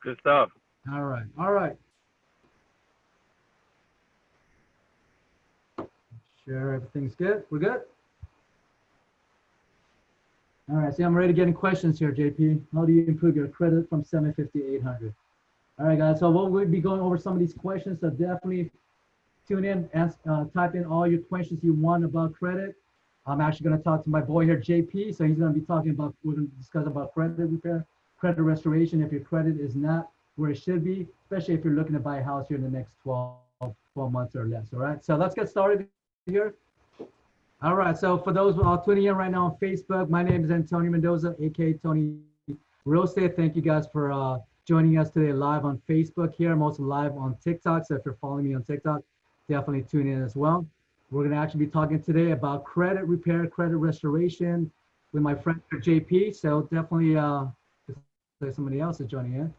Good stuff. All right. All right. Sure, everything's good. We're good. All right. See, I'm ready to get in questions here, JP. How do you improve your credit from 750 to 800? All right, guys. So we'll be going over some of these questions. So definitely tune in, type in all your questions you want about credit. I'm actually going to talk to my boy here, JP. So he's going to be talking about, we're going to discuss about credit repair, credit restoration. If your credit is not where it should be, especially if you're looking to buy a house here in the next 12 months or less. All right. So let's get started here. All right. So for those tuning in right now on Facebook, my name is Antonio Mendoza, aka Tony Real Estate. Thank you guys for joining us today live on Facebook here. I'm also live on TikTok. So if you're following me on TikTok, definitely tune in as well. We're going to actually be talking today about credit repair, credit restoration with my friend JP. So definitely, somebody else is joining in.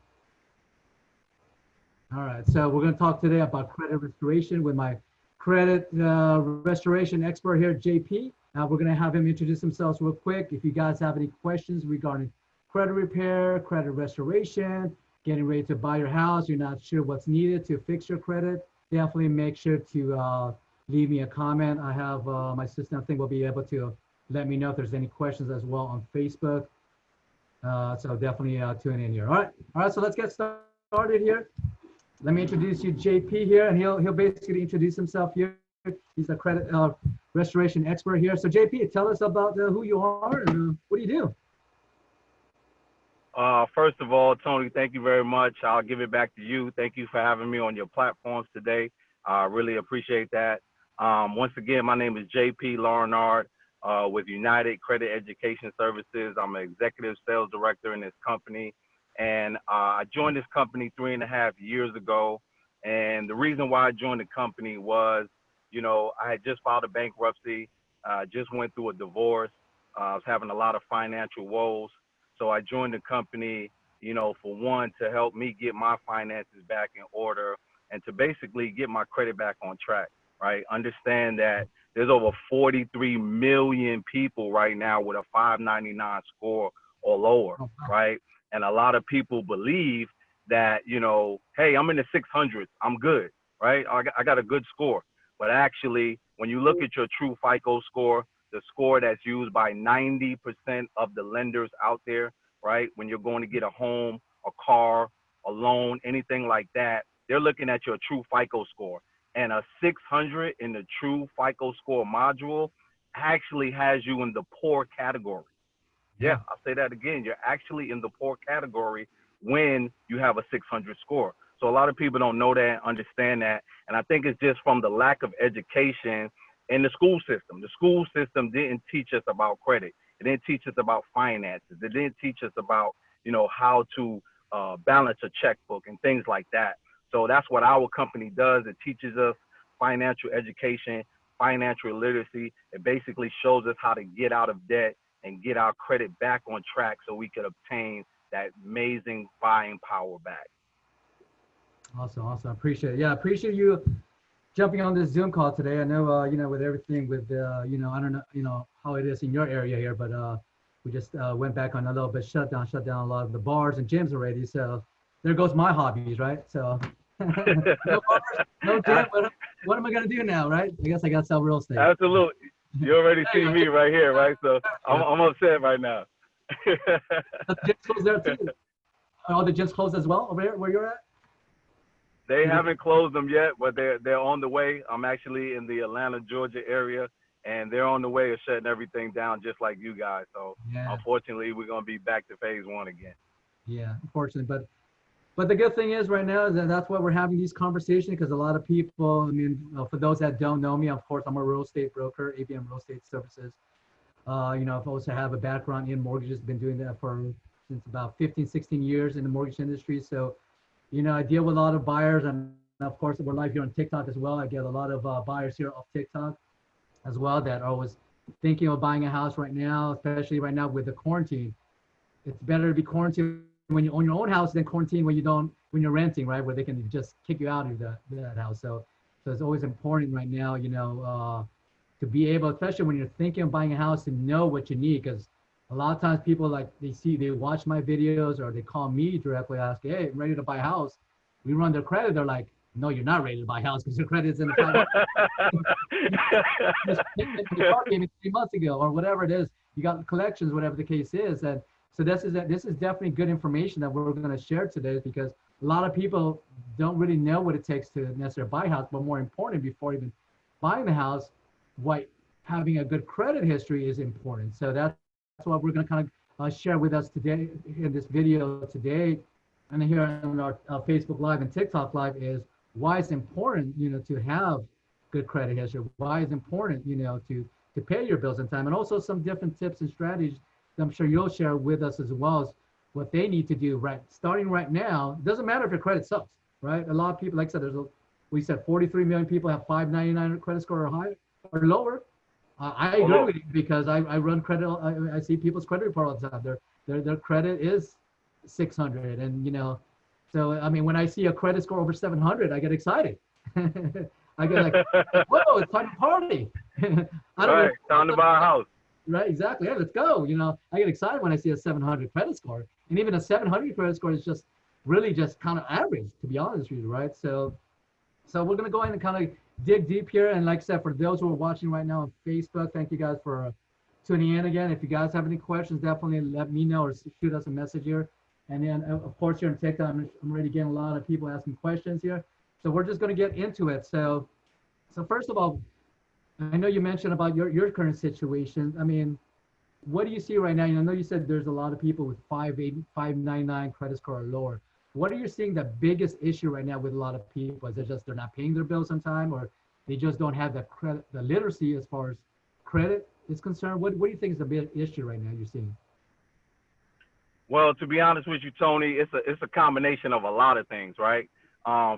All right. So we're going to talk today about credit restoration with my credit restoration expert here, JP. We're going to have him introduce himself real quick. If you guys have any questions regarding credit repair, credit restoration, getting ready to buy your house, you're not sure what's needed to fix your credit, definitely make sure to leave me a comment. I have my assistant, I think, will be able to let me know if there's any questions as well on Facebook. So definitely tune in here. All right. So let's get started here. Let me introduce you JP here, and he'll basically introduce himself here. He's a credit restoration expert here. So JP, tell us about who you are and what do you do? First of all, Tony, thank you very much. I'll give it back to you. Thank you for having me on your platforms today. I really appreciate that. Once again, my name is JP Larnard with United Credit Education Services. I'm an executive sales director in this company. And I joined this company 3.5 years ago. And the reason why I joined the company was, I had just filed a bankruptcy, just went through a divorce. I was having a lot of financial woes. So I joined the company, for one, to help me get my finances back in order and to basically get my credit back on track, right? Understand that there's over 43 million people right now with a 599 score or lower, right? And a lot of people believe that, hey, I'm in the 600s, I'm good, right? I got a good score. But actually, when you look at your true FICO score, the score that's used by 90% of the lenders out there, right? When you're going to get a home, a car, a loan, anything like that, they're looking at your true FICO score. And a 600 in the true FICO score module actually has you in the poor category. Yeah, I'll say that again. You're actually in the poor category when you have a 600 score. So a lot of people don't know that, understand that. And I think it's just from the lack of education in the school system. The school system didn't teach us about credit. It didn't teach us about finances. It didn't teach us about, how to balance a checkbook and things like that. So that's what our company does. It teaches us financial education, financial literacy. It basically shows us how to get out of debt and get our credit back on track so we could obtain that amazing buying power back. Awesome. I appreciate it. Yeah, I appreciate you jumping on this Zoom call today. I know, with everything with, I don't know, how it is in your area here, but we just went back on a little bit shut down a lot of the bars and gyms already. So there goes my hobbies, right? So no bars, no gym. What am I going to do now, right? I guess I got to sell real estate. Absolutely. You already see me right here, right? So I'm upset right now. The gym's closed there too. Oh, the gym's closed as well over there where you're at? They haven't closed them yet, but they're on the way. I'm actually in the Atlanta, Georgia area, and they're on the way of shutting everything down just like you guys. So unfortunately, we're going to be back to phase 1 again. Yeah, unfortunately. But the good thing is right now is that's why we're having these conversations, because a lot of people, for those that don't know me, of course, I'm a real estate broker, ABM Real Estate Services. I've also have a background in mortgages, been doing that since about 15, 16 years in the mortgage industry. So, I deal with a lot of buyers, and of course, we're live here on TikTok as well. I get a lot of buyers here off TikTok as well that are always thinking of buying a house right now, especially right now with the quarantine. It's better to be quarantined when you own your own house than quarantine when you're renting, right? Where they can just kick you out of that house. So it's always important right now, to be able, especially when you're thinking of buying a house, to know what you need, because a lot of times people like they watch my videos or they call me directly, ask, hey, I'm ready to buy a house. We run their credit. They're like, no, you're not ready to buy a house because your credit's in the 500. Just paid the car payment 3 months ago or whatever it is. You got collections, whatever the case is. And so this is definitely good information that we're going to share today because a lot of people don't really know what it takes to necessarily buy a house, but more important, before even buying the house, what having a good credit history is important. So that's what we're going to kind of share with us today in this video today, and here on our Facebook Live and TikTok Live is why it's important, to have good credit history. Why it's important, to pay your bills in time, and also some different tips and strategies that I'm sure you'll share with us as well as what they need to do right starting right now. It doesn't matter if your credit sucks, right? A lot of people, like I said, we said 43 million people have 599 credit score or higher or lower. I Hold agree on. with you because I run credit. I see people's credit report all the time. Their credit is 600, and so I mean, when I see a credit score over 700, I get excited. I get like, whoa, it's time to party. I don't Right. even Time to buy a house. right, exactly. Yeah, let's go. I get excited when I see a 700 credit score, and even a 700 credit score is just really just kind of average, to be honest with you, right? So we're gonna go ahead and kind of dig deep here. And like I said, for those who are watching right now on Facebook, thank you guys for tuning in again. If you guys have any questions, definitely let me know or shoot us a message here. And then of course here on TikTok, I'm already getting a lot of people asking questions here. So we're just gonna get into it. So first of all, I know you mentioned about your current situation. I mean, what do you see right now? I know you said there's a lot of people with 580, 599 credit score or lower. What are you seeing the biggest issue right now with a lot of people? Is it just they're not paying their bills on time, or they just don't have the credit, the literacy as far as credit is concerned? What do you think is the big issue right now you're seeing? Well, to be honest with you, Tony, it's a combination of a lot of things, right?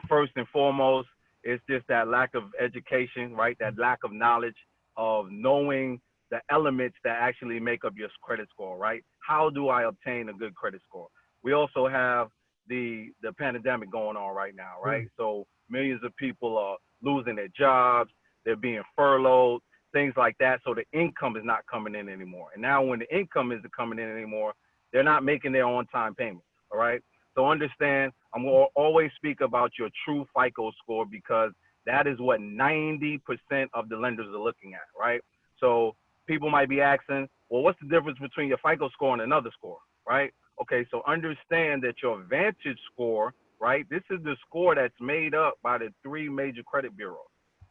First and foremost, it's just that lack of education, right? That lack of knowledge of knowing the elements that actually make up your credit score, right? How do I obtain a good credit score? We also have the pandemic going on right now, Sure. right? So millions of people are losing their jobs, they're being furloughed, things like that. So the income is not coming in anymore. And now when the income isn't coming in anymore, they're not making their on-time payments. All right. So understand, I'm going to always speak about your true FICO score because that is what 90% of the lenders are looking at, right? So people might be asking, well, what's the difference between your FICO score and another score, right? Okay, so understand that your Vantage score, right? This is the score that's made up by the three major credit bureaus,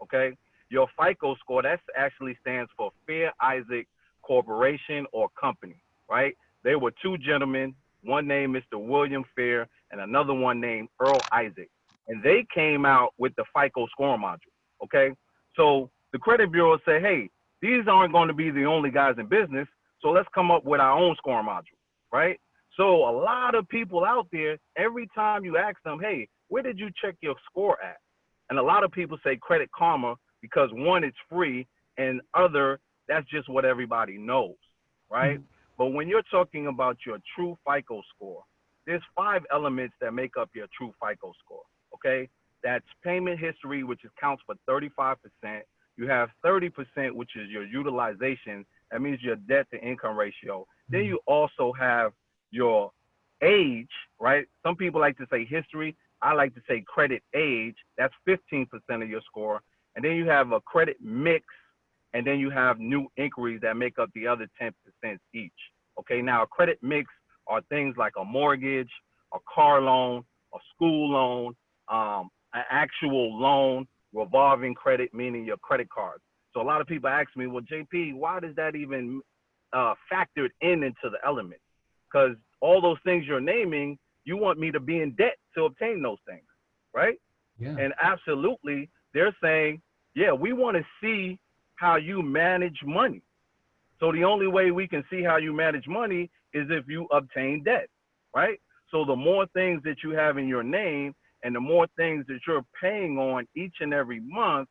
okay? Your FICO score, that actually stands for Fair Isaac Corporation or Company, right? They were two gentlemen, one named Mr. William Fair and another one named Earl Isaac. And they came out with the FICO scoring module. Okay. So the credit bureau said, hey, these aren't going to be the only guys in business. So let's come up with our own scoring module. Right. So a lot of people out there, every time you ask them, hey, where did you check your score at? And a lot of people say Credit Karma because one, it's free, and other, that's just what everybody knows. Right. Mhm. But when you're talking about your true FICO score, there's five elements that make up your true FICO score. Okay, that's payment history, which counts for 35%. You have 30%, which is your utilization. That means your debt to income ratio. Then Mhm. you also have your age, right? Some people like to say history. I like to say credit age. That's 15% of your score. And then you have a credit mix, and then you have new inquiries that make up the other 10% each. Okay, now a credit mix are things like a mortgage, a car loan, a school loan, an actual loan, revolving credit, meaning your credit cards. So a lot of people ask me, well, JP, why does that even factored into the element? Because all those things you're naming, you want me to be in debt to obtain those things, right? Yeah. And absolutely, they're saying, yeah, we want to see how you manage money. So the only way we can see how you manage money is if you obtain debt, right? So the more things that you have in your name and the more things that you're paying on each and every month,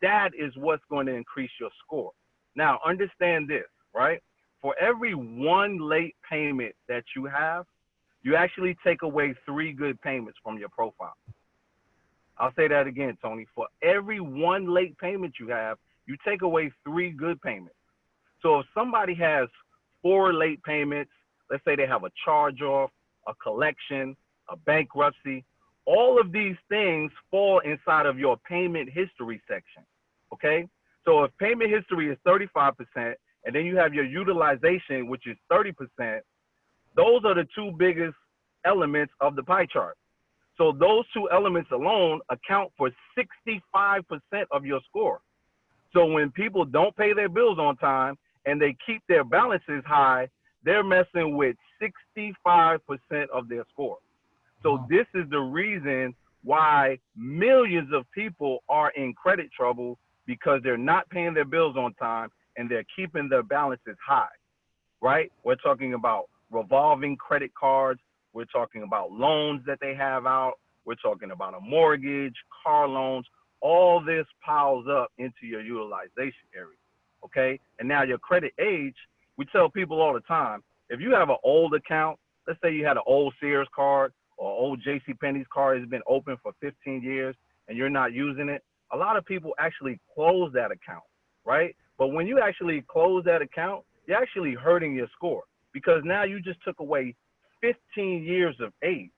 that is what's going to increase your score. Now, understand this, right? For every one late payment that you have, you actually take away three good payments from your profile. I'll say that again, Tony. For every one late payment you have, you take away three good payments. So if somebody has 4 late payments, let's say they have a charge off, a collection, a bankruptcy, all of these things fall inside of your payment history section. Okay. So if payment history is 35%, and then you have your utilization, which is 30%, those are the two biggest elements of the pie chart. So those two elements alone account for 65% of your score. So when people don't pay their bills on time and they keep their balances high, they're messing with 65% of their score. So this is the reason why millions of people are in credit trouble, because they're not paying their bills on time and they're keeping their balances high, right? We're talking about revolving credit cards. We're talking about loans that they have out. We're talking about a mortgage, car loans. All this piles up into your utilization area, okay? And now your credit age, we tell people all the time, if you have an old account, let's say you had an old Sears card or old JCPenney's card has been open for 15 years and you're not using it, a lot of people actually close that account, right? But when you actually close that account, you're actually hurting your score, because now you just took away 15 years of age,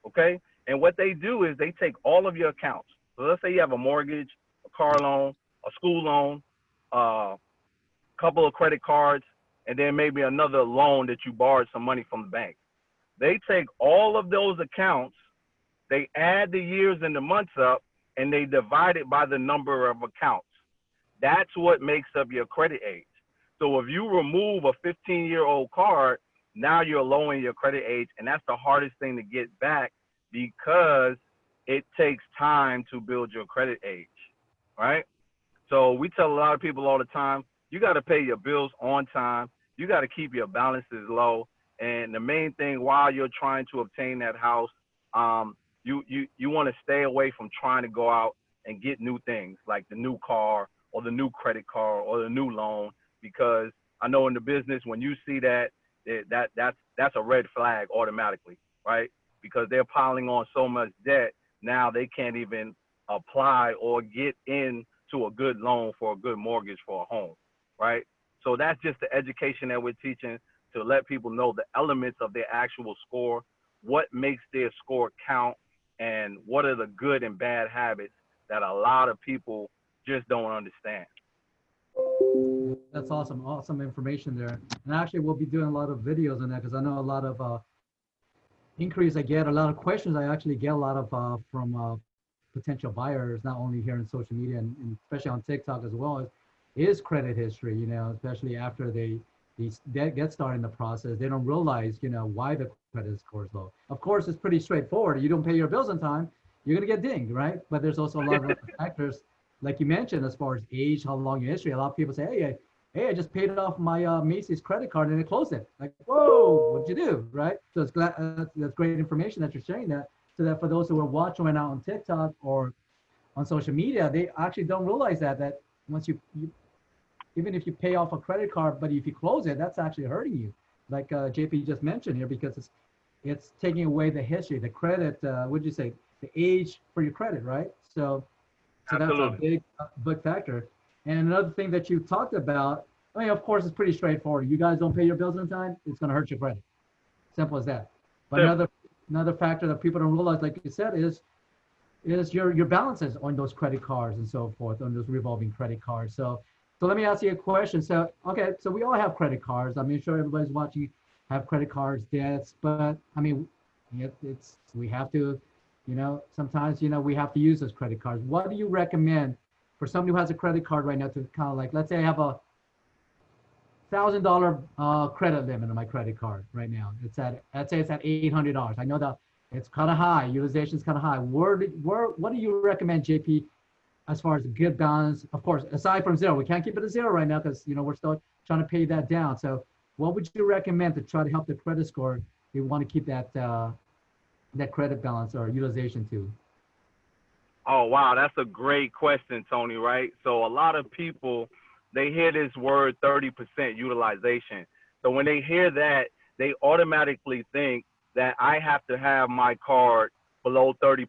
okay? And what they do is they take all of your accounts. So let's say you have a mortgage, a car loan, a school loan, a couple of credit cards, and then maybe another loan that you borrowed some money from the bank. They take all of those accounts, they add the years and the months up, and they divide it by the number of accounts. That's what makes up your credit age. So if you remove a 15-year-old card, now you're lowering your credit age, and that's the hardest thing to get back, because it takes time to build your credit age, right? So we tell a lot of people all the time, you got to pay your bills on time. You got to keep your balances low. And the main thing while you're trying to obtain that house, you want to stay away from trying to go out and get new things like the new car or the new credit card or the new loan, because I know in the business, when you see that's a red flag automatically, right? Because they're piling on so much debt, now they can't even apply or get into a good loan for a good mortgage for a home, right? So that's just the education that we're teaching, to let people know the elements of their actual score, what makes their score count, and what are the good and bad habits that a lot of people just don't understand. That's awesome. Awesome information there. And actually, we'll be doing a lot of videos on that, because I know a lot of inquiries I get, a lot of questions I actually get a lot of from potential buyers, not only here in social media and especially on TikTok as well, is credit history, especially after they get started in the process. They don't realize, why the credit score is low. Of course, it's pretty straightforward. You don't pay your bills on time, you're going to get dinged, right? But there's also a lot of other factors, like you mentioned, as far as age, how long your history. A lot of people say, hey, I just paid off my Macy's credit card and it closed it. Like, whoa, what'd you do, right? So it's that's great information that you're sharing that, so that for those who are watching right now on TikTok or on social media, they actually don't realize that once you even if you pay off a credit card, but if you close it, that's actually hurting you. Like JP just mentioned here, because it's taking away the history, the credit, what'd you say, the age for your credit, right? So that's a big factor. And another thing that you talked about, I mean, of course, it's pretty straightforward. You guys don't pay your bills on time, it's going to hurt your credit. Simple as that. But another factor that people don't realize, like you said, is your balances on those credit cards and so forth, on those revolving credit cards. So let me ask you a question. So we all have credit cards. I mean, sure, everybody's watching have credit cards, debts, but I mean, we have to, sometimes, we have to use those credit cards. What do you recommend for somebody who has a credit card right now to kind of like, let's say I have a $1,000 credit limit on my credit card right now. Let's say it's at $800. I know that it's kind of high, utilization is kind of high. What do you recommend, JP, as far as a good balance? Of course, aside from zero, we can't keep it at zero right now because we're still trying to pay that down. So what would you recommend to try to help the credit score if you want to keep that credit balance or utilization too? Oh, wow, that's a great question, Tony, right? So a lot of people, they hear this word 30% utilization. So when they hear that, they automatically think that I have to have my card below 30%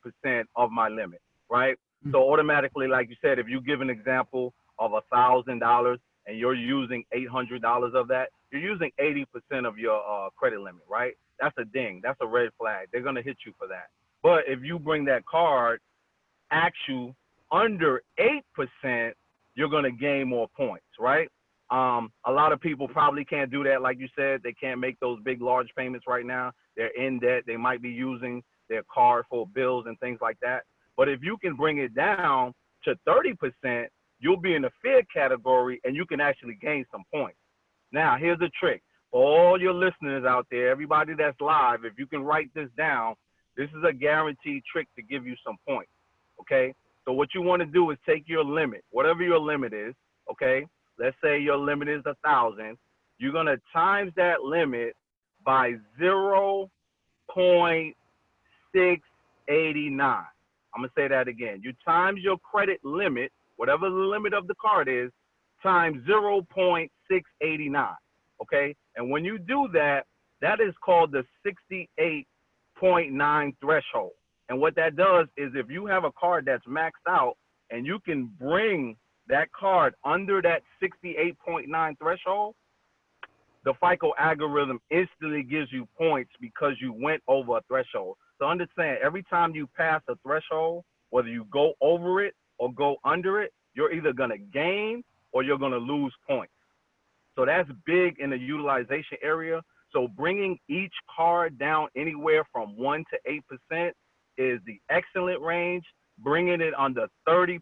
of my limit, right? So automatically, like you said, if you give an example of $1,000, and you're using $800 of that, you're using 80% of your credit limit, right? That's a ding. That's a red flag. They're gonna hit you for that. But if you bring that card actual under 8%, you're going to gain more points, right? A lot of people probably can't do that. Like you said, they can't make those big, large payments right now. They're in debt. They might be using their card for bills and things like that. But if you can bring it down to 30%, you'll be in the fair category and you can actually gain some points. Now, here's a trick. For all your listeners out there, everybody that's live, if you can write this down, this is a guaranteed trick to give you some points. Okay, so what you want to do is take your limit, whatever your limit is. Okay, let's say your limit is 1,000. You're gonna times that limit by 0.689. I'm gonna say that again. You times your credit limit, whatever the limit of the card is, times 0.689. Okay, and when you do that, that is called the 68.9 threshold. And what that does is if you have a card that's maxed out and you can bring that card under that 68.9 threshold, the FICO algorithm instantly gives you points because you went over a threshold. So understand, every time you pass a threshold, whether you go over it or go under it, you're either going to gain or you're going to lose points. So that's big in the utilization area. So bringing each card down anywhere from 1 to 8% is the excellent range. Bringing it under 30%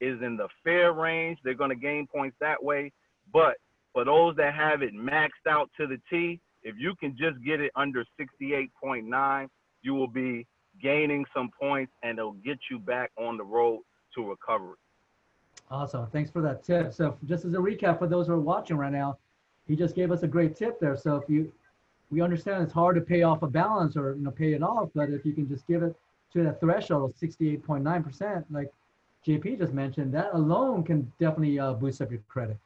is in the fair range. They're going to gain points that way. But for those that have it maxed out to the T, if you can just get it under 68.9, you will be gaining some points and it'll get you back on the road to recovery. Awesome. Thanks for that tip. So just as a recap for those who are watching right now, he just gave us a great tip there. So if we understand it's hard to pay off a balance or pay it off, but if you can just give it to that threshold of 68.9%, like JP just mentioned, that alone can definitely boost up your credit.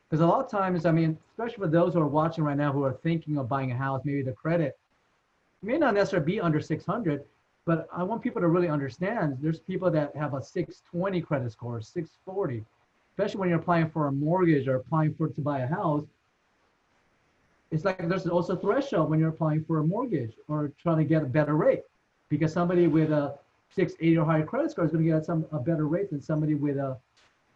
Because a lot of times, I mean, especially for those who are watching right now who are thinking of buying a house, maybe the credit may not necessarily be under 600, but I want people to really understand there's people that have a 620 credit score, 640, especially when you're applying for a mortgage or applying to buy a house. It's like there's also a threshold when you're applying for a mortgage or trying to get a better rate, because somebody with a 680 or higher credit score is going to get a better rate than somebody with a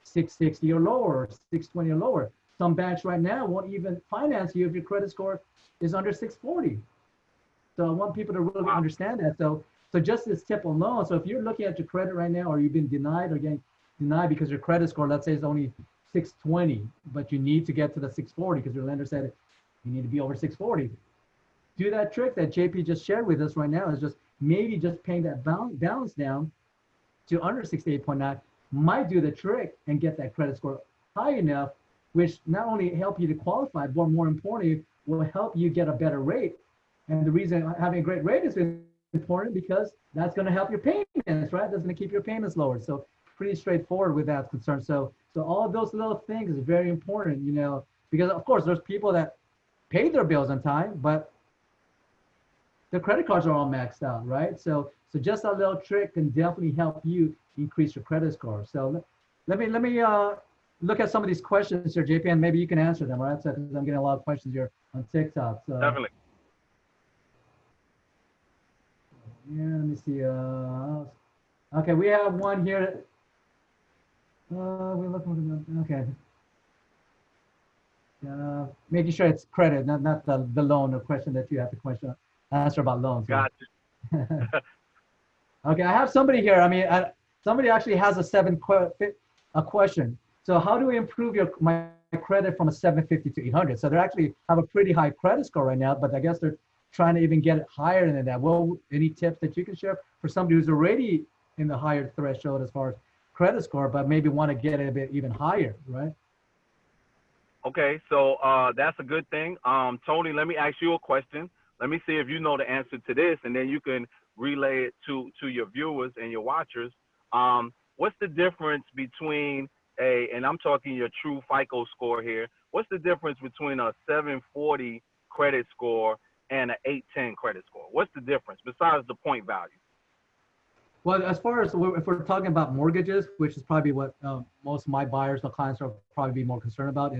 660 or lower, or 620 or lower. Some banks right now won't even finance you if your credit score is under 640. So I want people to really understand that. So just this tip alone. So if you're looking at your credit right now, or you've been denied or getting denied because your credit score, let's say, is only 620, but you need to get to the 640 because your lender said you need to be over 640. Do that trick that JP just shared with us right now, is just maybe just paying that balance down to under 68.9 might do the trick and get that credit score high enough, which not only help you to qualify, but more importantly, will help you get a better rate. And the reason having a great rate is important because that's going to help your payments, right? That's going to keep your payments lower. So pretty straightforward with that concern. So all of those little things is very important, because of course there's people that pay their bills on time, but their credit cards are all maxed out, right? So just a little trick can definitely help you increase your credit score. So let me look at some of these questions here, JP, and maybe you can answer them, right? So because I'm getting a lot of questions here on TikTok. So definitely. yeah, let me see. Okay, we have one here. We're looking. Okay. Making sure it's credit, not the loan or question that you have to answer about loans. Gotcha. Okay, I have somebody here. I mean, somebody actually has a question. So how do we improve my credit from a 750 to 800? So they actually have a pretty high credit score right now, but I guess they're trying to even get it higher than that. Well, any tips that you can share for somebody who's already in the higher threshold as far as credit score, but maybe want to get it a bit even higher, right? Okay, so that's a good thing. Tony, let me ask you a question. Let me see if you know the answer to this, and then you can relay it to your viewers and your watchers. What's the difference between and I'm talking your true FICO score here, what's the difference between a 740 credit score and an 810 credit score? What's the difference besides the point value? Well, as far as if we're talking about mortgages, which is probably what most of my buyers or clients are probably be more concerned about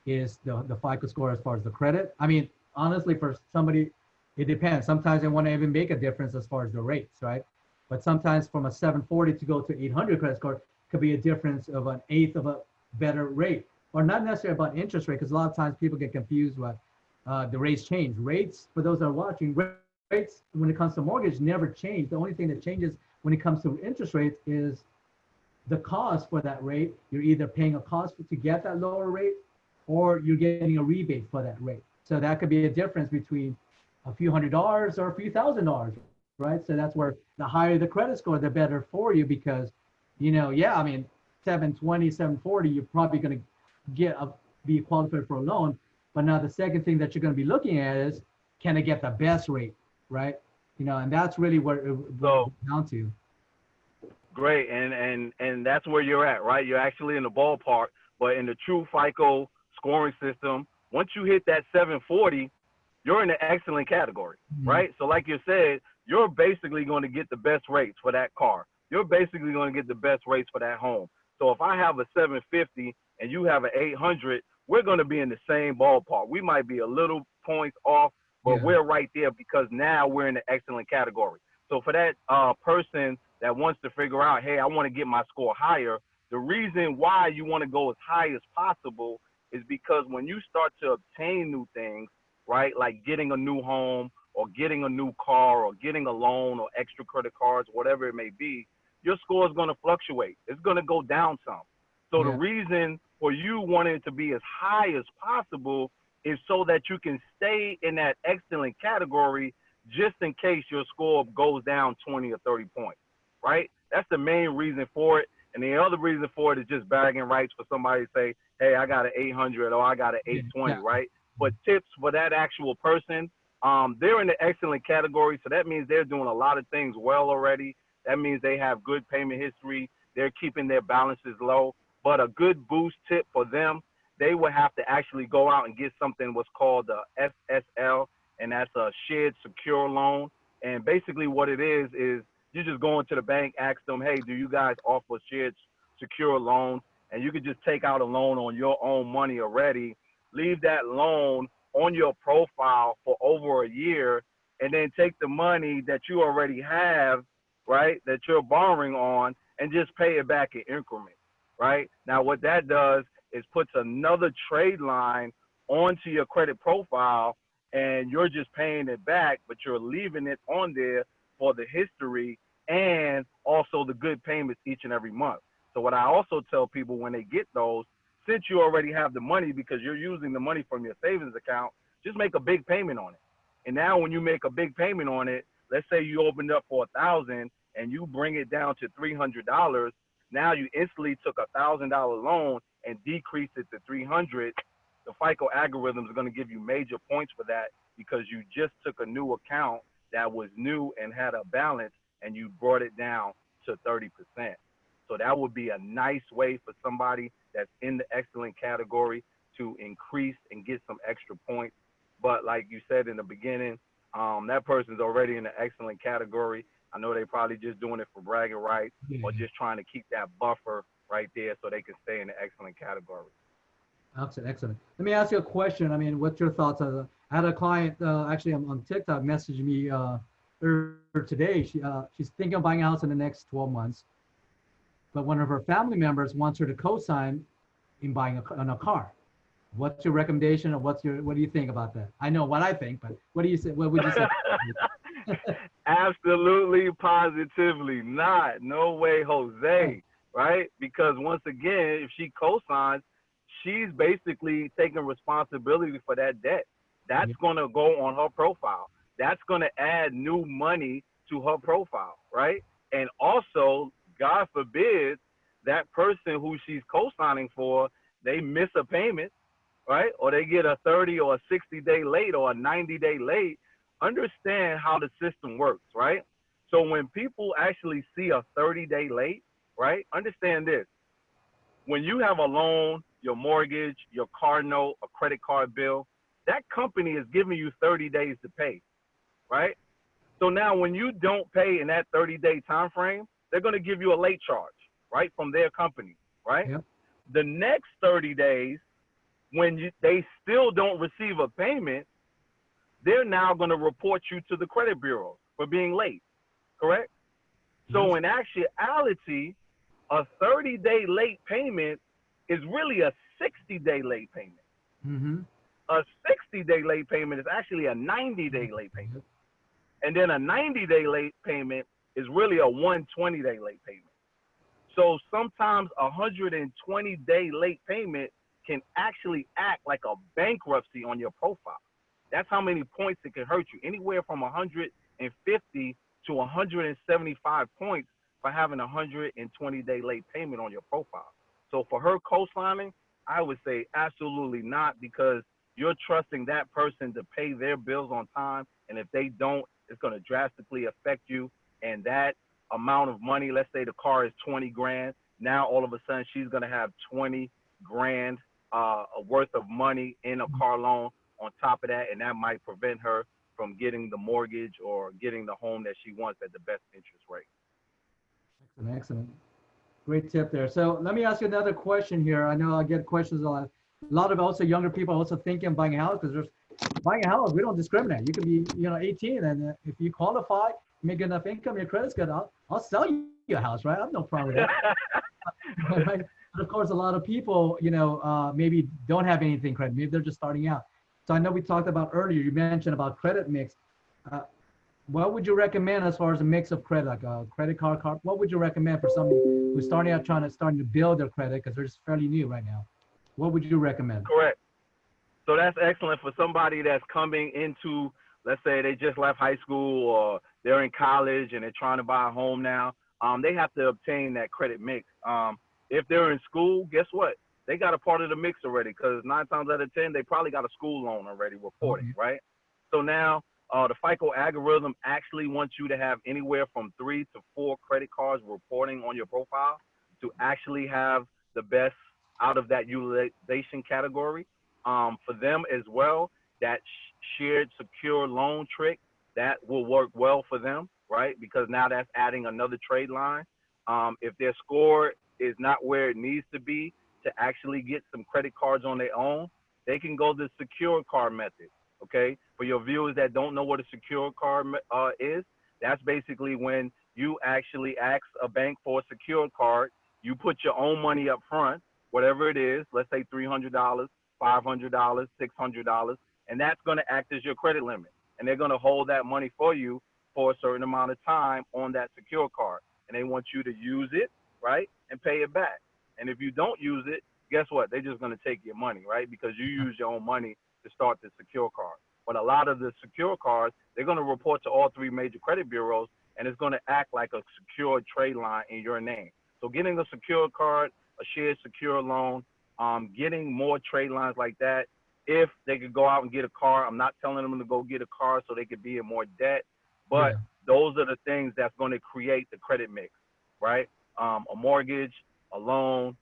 is the FICO score as far as the credit. I mean, honestly, for somebody, it depends. Sometimes they want to even make a difference as far as the rates, right? But sometimes from a 740 to go to 800 credit score could be a difference of an eighth of a better rate, or not necessarily about interest rate, because a lot of times people get confused with the rates change. Rates, for those that are watching, rates when it comes to mortgage never change. The only thing that changes when it comes to interest rates is the cost for that rate. You're either paying a cost to get that lower rate or you're getting a rebate for that rate. So that could be a difference between a few $100s or a few $1,000s, right? So that's where the higher the credit score, the better for you because, yeah, I mean, 720, 740, you're probably going to be qualified for a loan. But now the second thing that you're going to be looking at is, can I get the best rate, right? And that's really what it boils So down to. great, and that's where you're at, right? You're actually in the ballpark, but in the true FICO scoring system, once you hit that 740, you're in the excellent category, Mhm. right? So like you said, you're basically going to get the best rates for that car. You're basically going to get the best rates for that home. So if I have a 750 and you have an 800, we're going to be in the same ballpark. We might be a little points off, but Yeah, we're right there because now we're in the excellent category. So for that person that wants to figure out, hey, I want to get my score higher, the reason why you want to go as high as possible is because when you start to obtain new things, right? Like getting a new home or getting a new car or getting a loan or extra credit cards, whatever it may be, your score is going to fluctuate. It's going to go down some. So the yeah, reason for you wanting it to be as high as possible is so that you can stay in that excellent category just in case your score goes down 20 or 30 points, right? That's the main reason for it. And the other reason for it is just bragging rights for somebody to say, hey, I got an 800 or I got an yeah, 820, yeah, right? But tips for that actual person, they're in the excellent category. So that means they're doing a lot of things well already. That means they have good payment history. They're keeping their balances low. But a good boost tip for them, they would have to actually go out and get something what's called a SSL, and that's a shared secure loan. And basically, what it is you just go into the bank, ask them, hey, do you guys offer shared secure loans? And you could just take out a loan on your own money already, leave that loan on your profile for over a year, and then take the money that you already have, right, that you're borrowing on, and just pay it back in increments, right? Now, what that does is puts another trade line onto your credit profile, and you're just paying it back, but you're leaving it on there for the history and also the good payments each and every month. So what I also tell people when they get those, since you already have the money because you're using the money from your savings account, just make a big payment on it. And now when you make a big payment on it, let's say you opened up for 1,000 and you bring it down to $300. Now you instantly took $1,000 loan and decreased it to 300. The FICO algorithm is going to give you major points for that because you just took a new account that was new and had a balance and you brought it down to 30%. So that would be a nice way for somebody that's in the excellent category to increase and get some extra points. But like you said in the beginning, that person's already in the excellent category. I know they probably just doing it for bragging rights or yeah. just trying to keep that buffer right there so they can stay in the excellent category. Excellent, excellent. Let me ask you a question. I mean, what's your thoughts? I had a client actually on TikTok message me earlier today. She's thinking of buying a house in the next 12 months, but one of her family members wants her to co-sign in buying on a car. What's your recommendation, or what do you think about that? I know what I think, but what do you say? What would you say? Absolutely, positively not. No way, Jose. Right? Because once again, if she co-signs, she's basically taking responsibility for that debt. That's Yeah, going to go on her profile. That's going to add new money to her profile, right? And also, God forbid, that person who she's co-signing for, they miss a payment, right? Or they get a 30 or a 60-day late or a 90-day late. Understand how the system works, right? So when people actually see a 30-day late, right? Understand this. When you have a loan, your mortgage, your car note, a credit card bill, that company is giving you 30 days to pay, right? So now when you don't pay in that 30-day time frame, they're going to give you a late charge, right, from their company, right? Yep. The next 30 days, when they still don't receive a payment, they're now going to report you to the credit bureau for being late, correct? So Yes. in actuality, a 30-day late payment is really a 60-day late payment. Mm-hmm. A 60-day late payment is actually a 90-day late payment. Yep. And then a 90-day late payment is really a 120-day late payment. So sometimes a 120-day late payment can actually act like a bankruptcy on your profile. That's how many points it can hurt you. Anywhere from 150 to 175 points for having a 120-day late payment on your profile. So for her co-signing, I would say absolutely not, because you're trusting that person to pay their bills on time. And if they don't, it's going to drastically affect you. And that amount of money, let's say the car is 20 grand. Now, all of a sudden, she's going to have 20 grand worth of money in a car loan on top of that. And that might prevent her from getting the mortgage or getting the home that she wants at the best interest rate. Excellent. Excellent. Great tip there. So let me ask you another question here. I know I get questions a lot. A lot of also younger people also thinking of buying a house, because there's buying a house, we don't discriminate. You can be, 18, and if you qualify, make enough income, your credit's good, I'll sell you a house, right? I have no problem with that. Right? But of course, a lot of people, maybe don't have anything credit. Maybe they're just starting out. So I know we talked about earlier, you mentioned about credit mix. What would you recommend as far as a mix of credit, like a credit card? What would you recommend for somebody who's starting to build their credit, because they're just fairly new right now? What would you recommend? Correct. So that's excellent for somebody that's coming into, let's say they just left high school or they're in college and they're trying to buy a home now. They have to obtain that credit mix. If they're in school, guess what? They got a part of the mix already, because 9 times out of 10, they probably got a school loan already reported, Okay. right? So now the FICO algorithm actually wants you to have anywhere from 3 to 4 credit cards reporting on your profile to actually have the best out of that utilization category. For them as well, that shared secure loan trick, that will work well for them, right? Because now that's adding another trade line. If their score is not where it needs to be to actually get some credit cards on their own, they can go the secure card method, okay? For your viewers that don't know what a secure card is, that's basically when you actually ask a bank for a secure card, you put your own money up front, whatever it is, let's say $300, $500, $600, and that's going to act as your credit limit. And they're going to hold that money for you for a certain amount of time on that secure card. And they want you to use it, right, and pay it back. And if you don't use it, guess what? They're just going to take your money, right, because you use your own money to start the secure card. But a lot of the secure cards, they're going to report to all 3 major credit bureaus, and it's going to act like a secure trade line in your name. So getting a secure card, a shared secure loan, getting more trade lines like that. If they could go out and get a car, I'm not telling them to go get a car so they could be in more debt, but those are the things that's going to create the credit mix, right? A mortgage, a loan,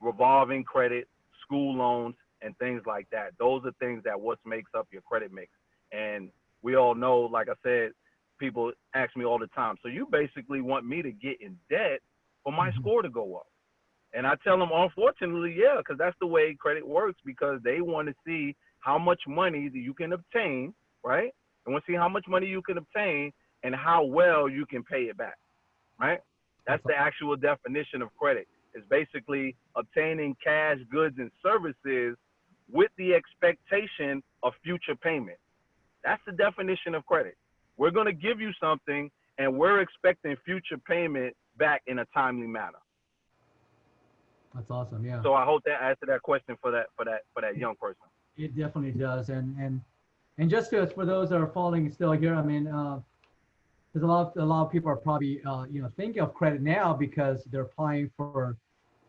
revolving credit, school loans, and things like that. Those are things that what makes up your credit mix. And we all know, like I said, people ask me all the time, so you basically want me to get in debt for my score to go up? And I tell them, unfortunately, yeah, because that's the way credit works, because they want to see how much money that you can obtain, right? They want to see how much money you can obtain and how well you can pay it back, right? That's the actual definition of credit. It's basically obtaining cash, goods, and services with the expectation of future payment. That's the definition of credit. We're going to give you something, and we're expecting future payment back in a timely manner. That's awesome. Yeah. So I hope that answered that question for that young person. It definitely does. And just for those that are following still here, I mean, there's a lot of people are probably thinking of credit now because they're applying for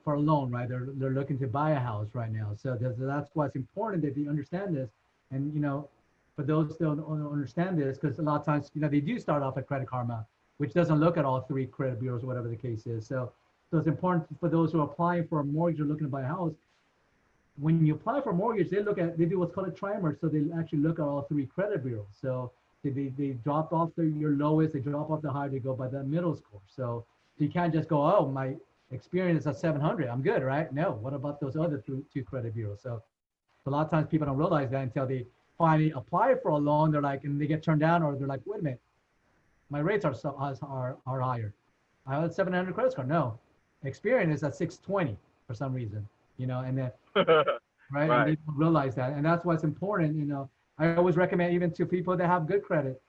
a loan, right? They're looking to buy a house right now. So that's why it's important that they understand this. And for those that don't understand this, because a lot of times they do start off at Credit Karma, which doesn't look at all 3 credit bureaus, whatever the case is. So it's important for those who are applying for a mortgage or looking to buy a house. When you apply for a mortgage, they do what's called a trimer. So they actually look at all 3 credit bureaus. So They dropped off your lowest, they drop off the higher, they go by the middle score. So you can't just go, oh, my experience is at 700, I'm good, right? No, what about those other two credit bureaus? So a lot of times people don't realize that until they finally apply for a loan. They're like, and they get turned down, or they're like, wait a minute, my rates are higher. I have a 700 credit score. No, Experian is at 620 for some reason, and then right, and Right. they don't realize that, and that's why it's important. I always recommend even to people that have good credit,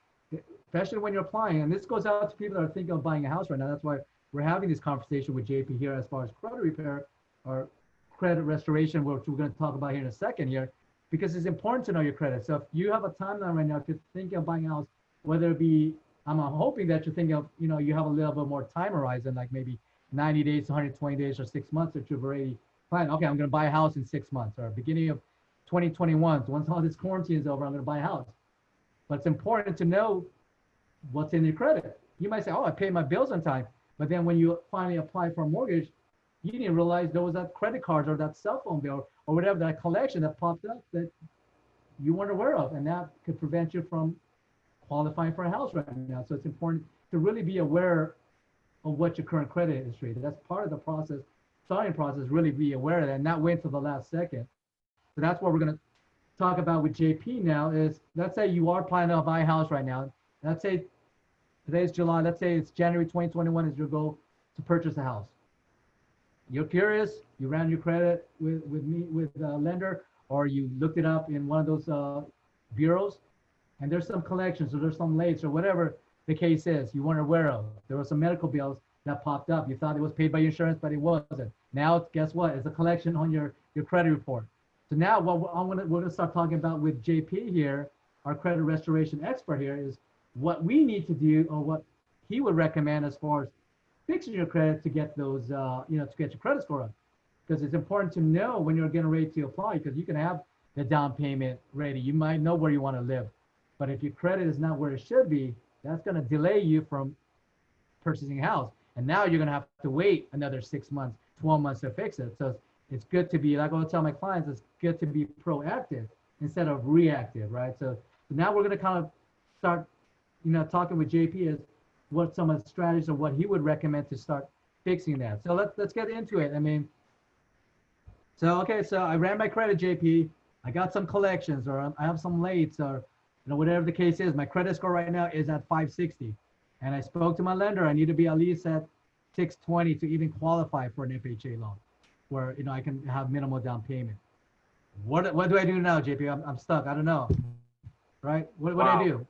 especially when you're applying. And this goes out to people that are thinking of buying a house right now. That's why we're having this conversation with JP here as far as credit repair or credit restoration, which we're going to talk about here in a second here, because it's important to know your credit. So if you have a timeline right now, if you're thinking of buying a house, whether it be, I'm hoping that you're thinking of, you have a little bit more time horizon, like maybe 90 days, 120 days, or 6 months that you've already planned. Okay, I'm going to buy a house in 6 months, or beginning of 2021. So once all this quarantine is over, I'm going to buy a house. But it's important to know what's in your credit. You might say, oh, I pay my bills on time. But then when you finally apply for a mortgage, you didn't realize there was that credit card or that cell phone bill or whatever, that collection that popped up that you weren't aware of. And that could prevent you from qualifying for a house right now. So it's important to really be aware of what your current credit history is. That's part of the process, starting process, really be aware of that and not wait till the last second. So that's what we're going to talk about with JP now is, let's say you are planning to buy a house right now. Let's say today's July. Let's say it's January 2021 is your goal to purchase a house. You're curious, you ran your credit with a lender, or you looked it up in one of those bureaus, and there's some collections or there's some lates or whatever the case is you weren't aware of. There were some medical bills that popped up. You thought it was paid by your insurance, but it wasn't. Now, guess what? It's a collection on your credit report. So now what we're gonna start talking about with JP here, our credit restoration expert here, is what we need to do, or what he would recommend as far as fixing your credit to get those, to get your credit score up. Because it's important to know when you're getting ready to apply, because you can have the down payment ready. You might know where you want to live. But if your credit is not where it should be, that's going to delay you from purchasing a house. And now you're going to have to wait another 6 months, 12 months to fix it. So it's good to be, like I tell my clients, it's good to be proactive instead of reactive, right? So now we're going to kind of start, talking with JP is what some of the strategies or what he would recommend to start fixing that. So let's get into it. I mean, so I ran my credit, JP. I got some collections, or I have some lates, or whatever the case is. My credit score right now is at 560, and I spoke to my lender. I need to be at least at 620 to even qualify for an FHA loan, where I can have minimal down payment. What do I do now, JP? I'm stuck. I don't know. Right? What do I do?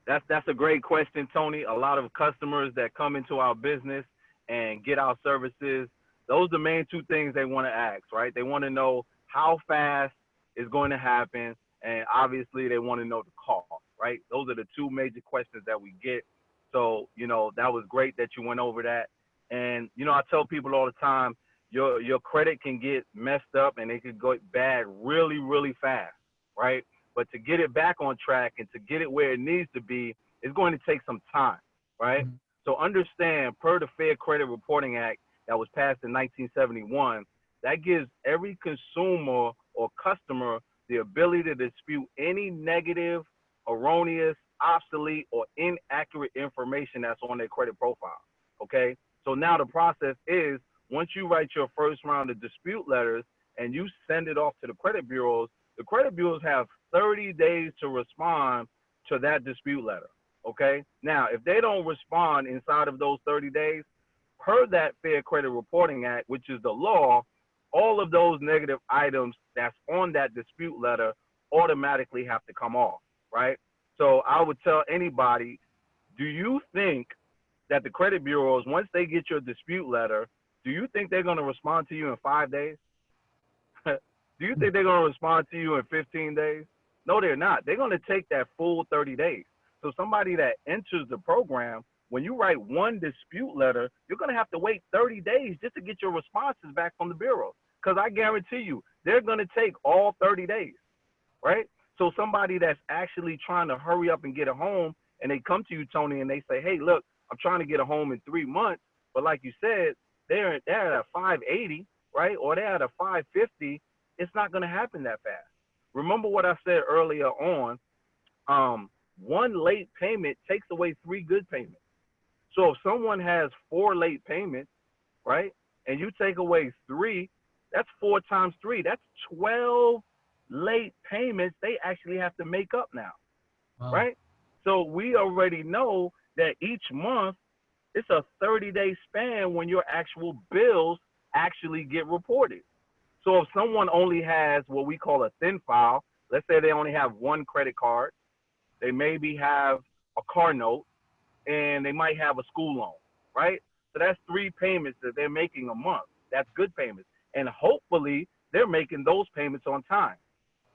That's a great question, Tony. A lot of customers that come into our business and get our services, those are the main two things they want to ask, right? They want to know how fast it's going to happen, and obviously they want to know the cost, right? Those are the two major questions that we get. So, that was great that you went over that. And, I tell people all the time, your credit can get messed up and it could go bad really, really fast, right? But to get it back on track and to get it where it needs to be, it's going to take some time, right? Mhm. So understand, per the Fair Credit Reporting Act that was passed in 1971, that gives every consumer or customer the ability to dispute any negative, erroneous, obsolete, or inaccurate information that's on their credit profile, okay? So now the process is, once you write your first round of dispute letters and you send it off to the credit bureaus, the credit bureaus have 30 days to respond to that dispute letter, okay? Now, if they don't respond inside of those 30 days, per that Fair Credit Reporting Act, which is the law, all of those negative items that's on that dispute letter automatically have to come off, right? So I would tell anybody, do you think that the credit bureaus, once they get your dispute letter, do you think they're going to respond to you in 5 days? Do you think they're going to respond to you in 15 days? No, they're not. They're going to take that full 30 days. So somebody that enters the program, when you write one dispute letter, you're going to have to wait 30 days just to get your responses back from the bureau. Because I guarantee you, they're going to take all 30 days, right? So somebody that's actually trying to hurry up and get a home, and they come to you, Tony, and they say, hey, look, I'm trying to get a home in 3 months. But like you said, they're at a 580, right? Or they're at a 550. It's not going to happen that fast. Remember what I said earlier on. one late payment takes away 3 good payments. So if someone has 4 late payments, right, and you take away 3, that's 4 times 3. That's 12 late payments they actually have to make up now, Wow. right? So we already know that each month it's a 30-day span when your actual bills actually get reported. So if someone only has what we call a thin file, let's say they only have one credit card, they maybe have a car note, and they might have a school loan, right? So that's 3 payments that they're making a month. That's good payments. And hopefully they're making those payments on time,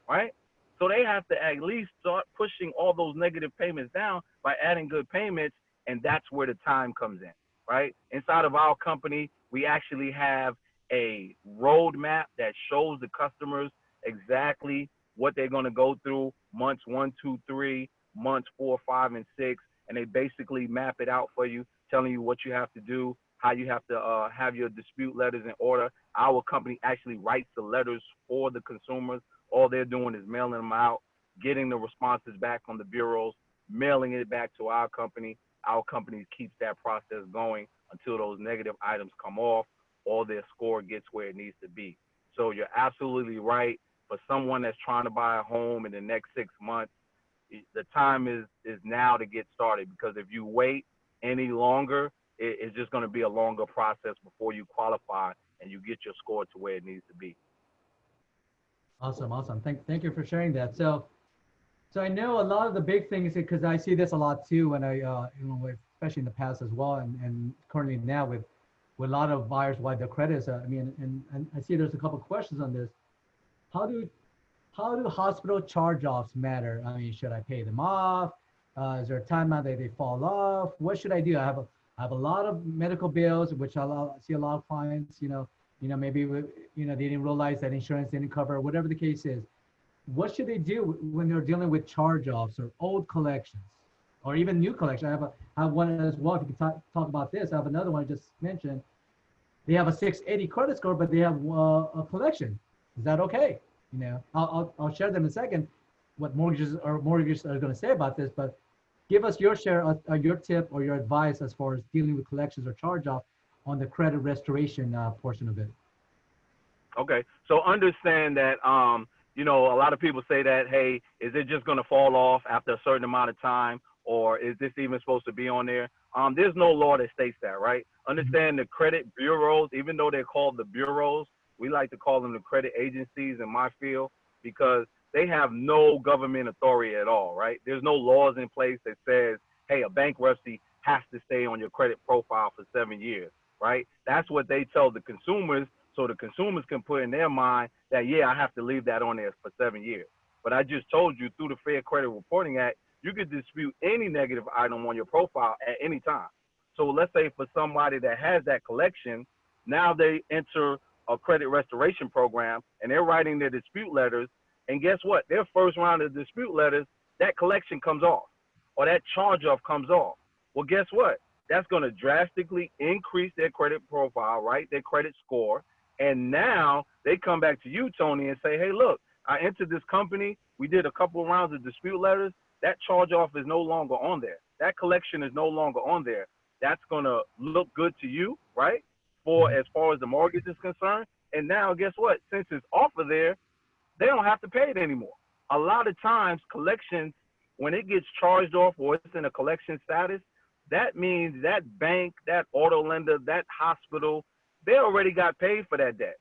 right? So they have to at least start pushing all those negative payments down by adding good payments, and that's where the time comes in, right? Inside of our company, we actually have a roadmap that shows the customers exactly what they're going to go through months 1, 2, 3, months 4, 5, and 6, and they basically map it out for you, telling you what you have to do, how you have to have your dispute letters in order. Our company actually writes the letters for the consumers. All they're doing is mailing them out, getting the responses back from the bureaus, mailing it back to our company. Our company keeps that process going until those negative items come off or their score gets where it needs to be. So you're absolutely right. For someone that's trying to buy a home in the next 6 months, the time is now to get started, because if you wait any longer, it's just going to be a longer process before you qualify and you get your score to where it needs to be. Awesome, awesome. Thank you for sharing that. So I know a lot of the big things, because I see this a lot too when I, especially in the past as well, and currently now with a lot of buyers, why the credits. I mean, and I see there's a couple of questions on this. How do how do hospital charge-offs matter? I mean, should I pay them off? Is there a timeline that they fall off? What should I do? I have a lot of medical bills, which see a lot of clients. Maybe they didn't realize that insurance didn't cover, whatever the case is. What should they do when they're dealing with charge-offs or old collections, or even new collection? I have one as well. If you can talk about this, I have another one I just mentioned. They have a 680 credit score, but they have a collection. Is that okay? I'll share them in a second, what mortgages are going to say about this. But give us your share, your tip or your advice as far as dealing with collections or charge-off on the credit restoration portion of it. Okay, so understand that a lot of people say that, hey, is it just going to fall off after a certain amount of time, or is this even supposed to be on there? There's no law that states that, right? Understand the credit bureaus, even though they're called the bureaus, we like to call them the credit agencies in my field, because they have no government authority at all, right? There's no laws in place that says, hey, a bankruptcy has to stay on your credit profile for 7 years, right? That's what they tell the consumers, so the consumers can put in their mind that, yeah, I have to leave that on there for 7 years. But I just told you, through the Fair Credit Reporting Act, you could dispute any negative item on your profile at any time. So let's say for somebody that has that collection, now they enter a credit restoration program and they're writing their dispute letters. And guess what? Their first round of dispute letters, that collection comes off or that charge off comes off. Well, guess what? That's going to drastically increase their credit profile, right? Their credit score. And now they come back to you, Tony, and say, hey, look, I entered this company. We did a couple of rounds of dispute letters. That charge off is no longer on there. That collection is no longer on there. That's going to look good to you, right? For as far as the mortgage is concerned. And now guess what? Since it's off of there, they don't have to pay it anymore. A lot of times collections, when it gets charged off or it's in a collection status, that means that bank, that auto lender, that hospital, they already got paid for that debt.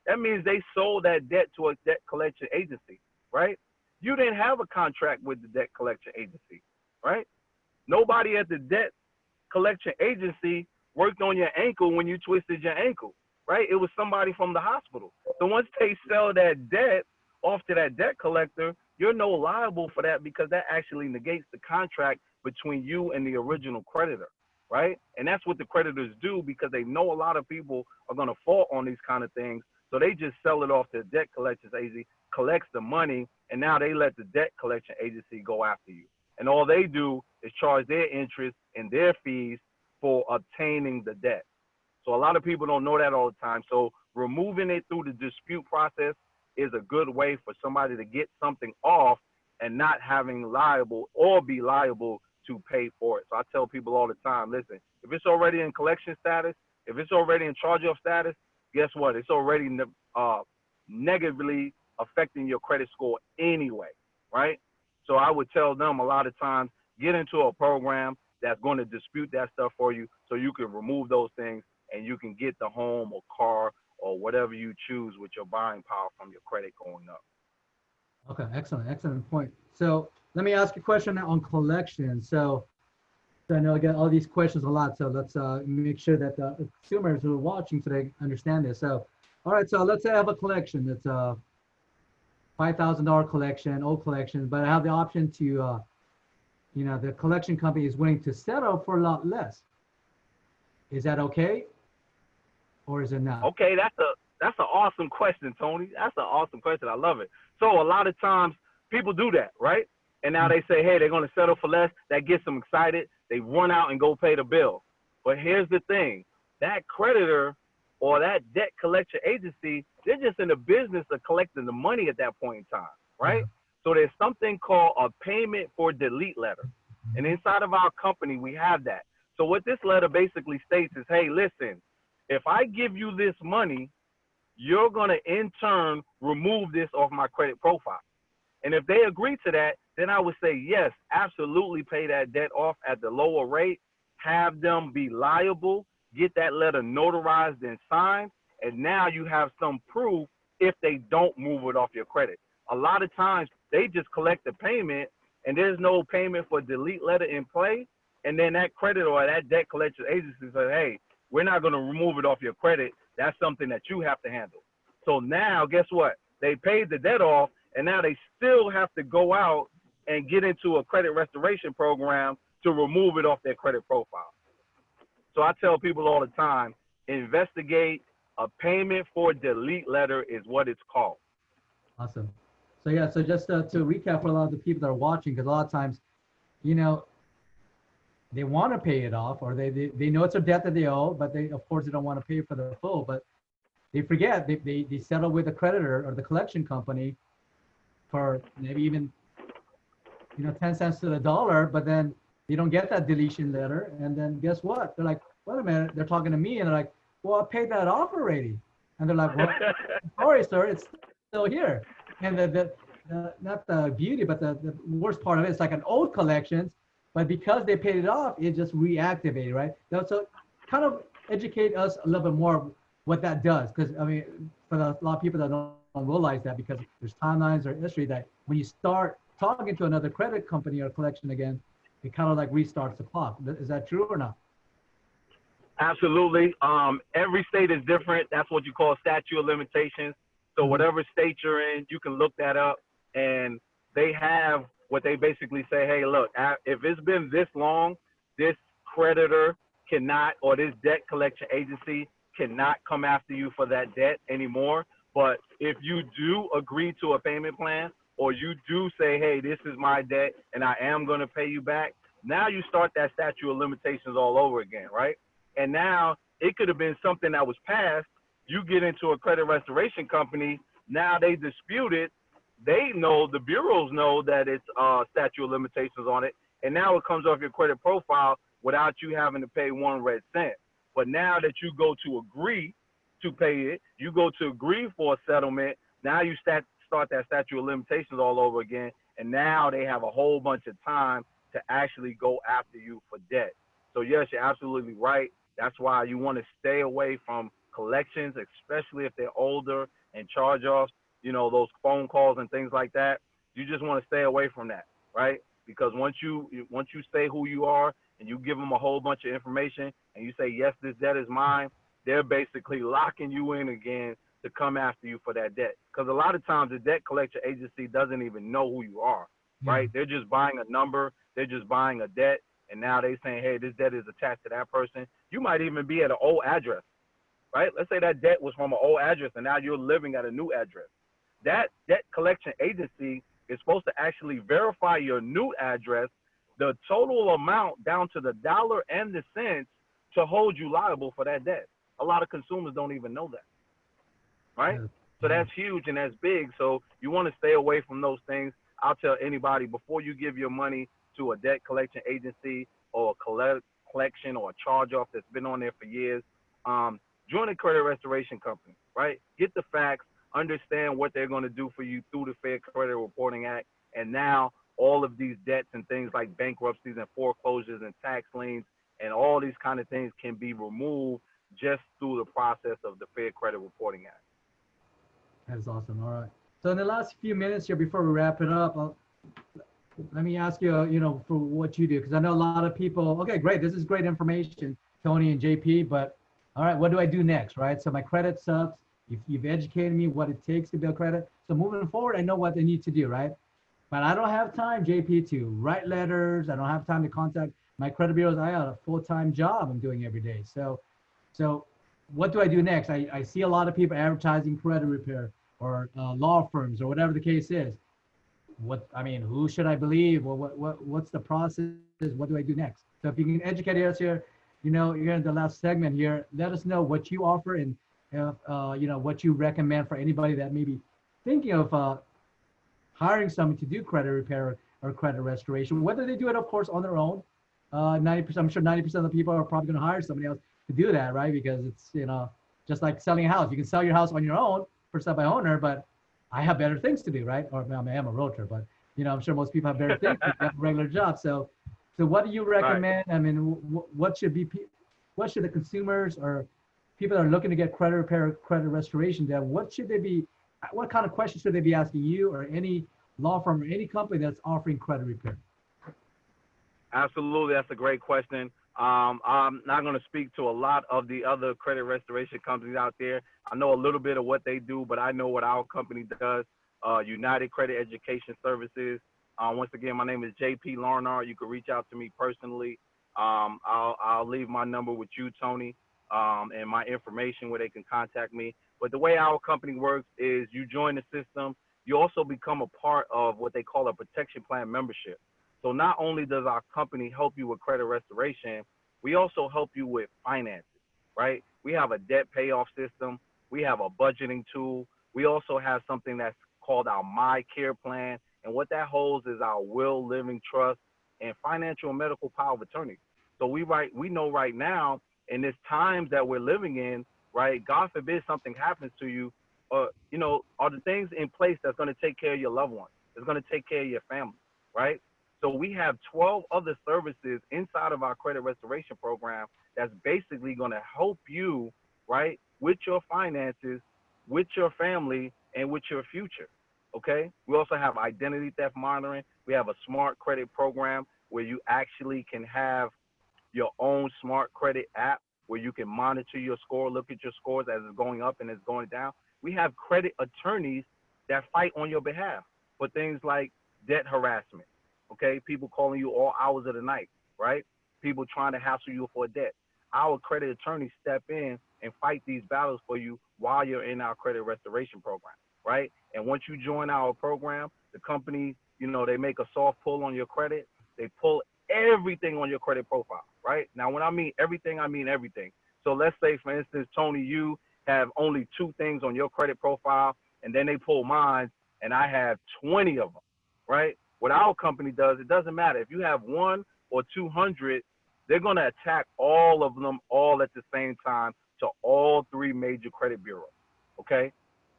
That means they sold that debt to a debt collection agency, right? You didn't have a contract with the debt collection agency, right? Nobody at the debt collection agency worked on your ankle when you twisted your ankle, right? It was somebody from the hospital. So once they sell that debt off to that debt collector, you're no liable for that, because that actually negates the contract between you and the original creditor, right? And that's what the creditors do, because they know a lot of people are going to fall on these kind of things. So they just sell it off to the debt collections agency, collects the money, and now they let the debt collection agency go after you. And all they do is charge their interest and their fees for obtaining the debt. So a lot of people don't know that all the time. So removing it through the dispute process is a good way for somebody to get something off and not having liable or be liable to pay for it. So I tell people all the time, listen, if it's already in collection status, if it's already in charge-off status, guess what? It's already negatively affecting your credit score anyway, right? So I would tell them a lot of times, get into a program that's going to dispute that stuff for you so you can remove those things and you can get the home or car or whatever you choose with your buying power from your credit going up. Okay, excellent, excellent point. So let me ask you a question now on collection. So I know I get all these questions a lot, so let's make sure that the consumers who are watching today understand this. So, all right, so let's say I have a collection. It's a $5,000 collection, old collection, but I have the option to, you know, the collection company is willing to settle for a lot less. Is that okay, or is it not? Okay, that's an awesome question, Tony. That's an awesome question. I love it. So a lot of times people do that, right? And now they say, hey, they're going to settle for less. That gets them excited. They run out and go pay the bill. But here's the thing. That creditor or that debt collection agency, they're just in the business of collecting the money at that point in time, right? So there's something called a payment for delete letter. And inside of our company, we have that. So what this letter basically states is, hey, listen, if I give you this money, you're going to in turn remove this off my credit profile. And if they agree to that, then I would say, yes, absolutely pay that debt off at the lower rate, have them be liable, get that letter notarized and signed, and now you have some proof if they don't move it off your credit. A lot of times they just collect the payment and there's no payment for delete letter in play. And then that credit or that debt collection agency says, hey, we're not going to remove it off your credit. That's something that you have to handle. So now guess what? They paid the debt off and now they still have to go out and get into a credit restoration program to remove it off their credit profile. So I tell people all the time, investigate. A payment for delete letter is what it's called. Awesome. So yeah, so just to recap for a lot of the people that are watching, because a lot of times, you know, they want to pay it off, or they know it's a debt that they owe, but they, of course, they don't want to pay for the full, but they forget, they settle with the creditor or the collection company for maybe even, you know, 10 cents to the dollar, but then they don't get that deletion letter. And then guess what? They're like, wait a minute, they're talking to me and they're like, well, I paid that off already. And they're like, well, sorry, sir, it's still here. And not the beauty, but the worst part of it, it's like an old collections, but because they paid it off, it just reactivated, right? So kind of educate us a little bit more what that does. Because, I mean, for a lot of people that don't realize that, because there's timelines or history that when you start talking to another credit company or collection again, it kind of like restarts the clock. Is that true or not? Absolutely. Every state is different. That's what you call statute of limitations. So whatever state you're in, you can look that up, and they have what they basically say, hey, look, if it's been this long, this creditor cannot, or this debt collection agency cannot come after you for that debt anymore. But if you do agree to a payment plan, or you do say, hey, this is my debt and I am going to pay you back, now you start that statute of limitations all over again, right? And now it could have been something that was passed. You get into a credit restoration company. Now they dispute it. They know, the bureaus know that it's statute of limitations on it. And now it comes off your credit profile without you having to pay one red cent. But now that you go to agree to pay it, you go to agree for a settlement, now you start that statute of limitations all over again. And now they have a whole bunch of time to actually go after you for debt. So yes, you're absolutely right. That's why you want to stay away from collections, especially if they're older and charge-offs, you know, those phone calls and things like that. You just want to stay away from that, right? Because once you say who you are and you give them a whole bunch of information and you say, yes, this debt is mine, they're basically locking you in again to come after you for that debt. Because a lot of times the debt collection agency doesn't even know who you are, right? They're just buying a number. They're just buying a debt. And now they're saying, hey, this debt is attached to that person. You might even be at an old address, right? Let's say that debt was from an old address and now you're living at a new address. That debt collection agency is supposed to actually verify your new address, the total amount down to the dollar and the cents to hold you liable for that debt. A lot of consumers don't even know that, right? So that's huge and that's big. So you want to stay away from those things. I'll tell anybody before you give your money to a debt collection agency or a collection or a charge off that's been on there for years, um, join a credit restoration company, right? Get the facts, understand what they're going to do for you through the Fair Credit Reporting Act. And now all of these debts and things like bankruptcies and foreclosures and tax liens and all these kind of things can be removed just through the process of the Fair Credit Reporting Act. That's awesome. All right. So in the last few minutes here before we wrap it up, let me ask you, for what you do, because I know a lot of people, okay, great. This is great information, Tony and JP, but all right, what do I do next, right? So my credit sucks. You've educated me what it takes to build credit. So moving forward, I know what I need to do, right? But I don't have time, JP, to write letters. I don't have time to contact my credit bureaus. I have a full-time job I'm doing every day. So what do I do next? I see a lot of people advertising credit repair or law firms or whatever the case is. Who should I believe? Or what's the process? What do I do next? So if you can educate us here, you're in the last segment here. Let us know what you offer and what you recommend for anybody that may be thinking of hiring someone to do credit repair or credit restoration. Whether they do it, of course, on their own. 90%, I'm sure 90% of the people are probably going to hire somebody else to do that, right? Because it's just like selling a house. You can sell your house on your own, first time by owner, but I have better things to do, right? Or I am a realtor, but I'm sure most people have better things to do, have a regular job. So what do you recommend? Right. I mean, what should the consumers or people that are looking to get credit repair, credit restoration done, what kind of questions should they be asking you or any law firm or any company that's offering credit repair? Absolutely, that's a great question. I'm not going to speak to a lot of the other credit restoration companies out there. I know a little bit of what they do, but I know what our company does. United Credit Education Services. Once again, my name is JP Larnard. You can reach out to me personally. I'll leave my number with you, Tony, and my information where they can contact me. But the way our company works is you join the system. You also become a part of what they call a protection plan membership. So not only does our company help you with credit restoration, we also help you with finances, right? We have a debt payoff system. We have a budgeting tool. We also have something that's called our My Care plan. And what that holds is our will, living trust, and financial and medical power of attorney. So we know right now in this times that we're living in, right, God forbid something happens to you, are the things in place that's going to take care of your loved ones. It's going to take care of your family, right? So we have 12 other services inside of our credit restoration program that's basically going to help you, right, with your finances, with your family, and with your future, okay? We also have identity theft monitoring. We have a smart credit program where you actually can have your own smart credit app where you can monitor your score, look at your scores as it's going up and it's going down. We have credit attorneys that fight on your behalf for things like debt harassment. Okay, people calling you all hours of the night, right? People trying to hassle you for a debt. Our credit attorneys step in and fight these battles for you while you're in our credit restoration program, right? And once you join our program, the company, they make a soft pull on your credit. They pull everything on your credit profile, right? Now, when I mean everything, I mean everything. So let's say, for instance, Tony, you have only 2 things on your credit profile, and then they pull mine, and I have 20 of them, right? What our company does, it doesn't matter. If you have 1 or 200, they're going to attack all of them all at the same time to all 3 major credit bureaus, okay?